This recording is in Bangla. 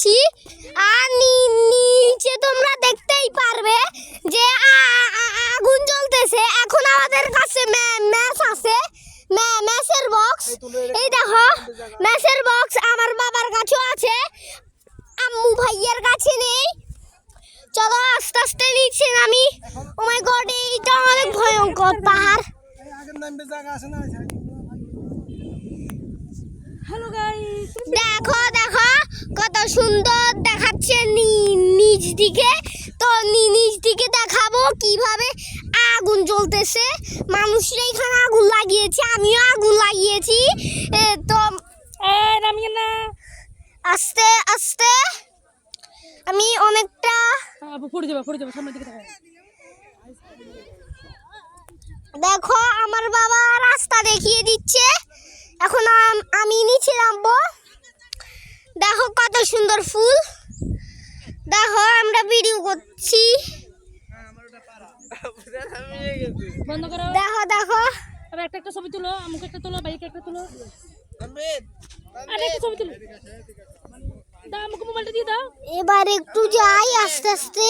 আছি। আর নিচে তোমরা দেখতেই পারবে যে আগুন জ্বলতেছে। এখন আমাদের কাছে ম্যাচ আছে, ম্যাচের বক্স। এই দেখো ম্যাচের বক্স আমার বাবার কাছেও আছে, আম্মু ভাইয়ের কাছে নেই। চলো আস্তে আস্তে নিচে নামি। ও মাই গড, এইটা অনেক ভয়ঙ্কর পাহাড়। হ্যালো গাইস, দেখো দেখো কত সুন্দর দেখাচ্ছে নিচ দিকে। তো নিচ দিকে দেখাবো কিভাবে আগুন জ্বলতেছে। মানুষরা এখানে আগুন লাগিয়েছে, আমিও আগুন লাগিয়েছি। তো নামিয়ে না। আস্তে আস্তে আমি অনেকটা পড়ে যাবে সামনের দিকে তাকাও। দেখো আমার বাবা রাস্তা দেখিয়ে দিচ্ছে। এখন আমি নিচে নামবো। দেখো কত সুন্দর ফুল। দেখো আমরা ভিডিও করছি। বন্ধ করো। দেখো দেখো আরে একটা ছবি তুলো, আমাকে একটা তুলো, ভাইকে একটা তুলো। আরে একটা ছবি তুলো। দাও আমাকে মোবাইলটা দিয়ে দাও। এবার একটু যাই আস্তে আস্তে।